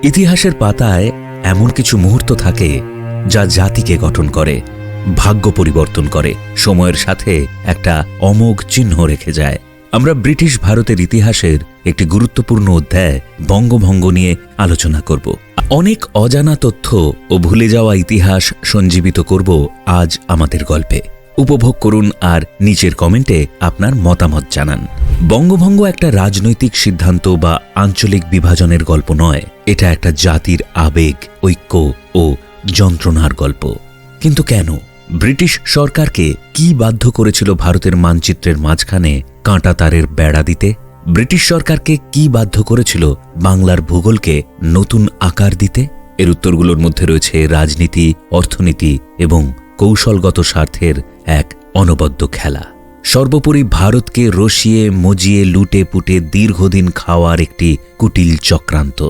ইতিহাসের পাতায় এমন কিছু মুহূর্ত থাকে যা জাতিকে গঠন করে, ভাগ্য পরিবর্তন করে, সময়ের সাথে একটা অমোঘ চিহ্ন রেখে যায়। আমরা ব্রিটিশ ভারতের ইতিহাসের একটি গুরুত্বপূর্ণ অধ্যায় বঙ্গভঙ্গ নিয়ে আলোচনা করব। অনেক অজানা তথ্য ও ভুলে যাওয়া ইতিহাস সঞ্জীবিত করব আজ আমাদের গল্পে। উপভোগ করুন আর নিচের কমেন্টে আপনার মতামত জানান। বঙ্গভঙ্গ একটা রাজনৈতিক সিদ্ধান্ত বা আঞ্চলিক বিভাজনের গল্প নয়, এটা একটা জাতির আবেগ, ঐক্য ও যন্ত্রণার গল্প। কিন্তু কেন? ব্রিটিশ সরকারকে কি বাধ্য করেছিল ভারতের মানচিত্রের মাঝখানে কাঁটা তারের বেড়া দিতে? ব্রিটিশ সরকারকে কি বাধ্য করেছিল বাংলার ভূগোলকে নতুন আকার দিতে? এর উত্তরগুলোর মধ্যে রয়েছে রাজনীতি, অর্থনীতি এবং কৌশলগত স্বার্থের এক অনবদ্য খেলা। সর্বোপরি ভারতকে রসিয়ে মজিয়ে লুটে পুটে দীর্ঘদিন খাওয়ার একটি কুটিল চক্রান্ত।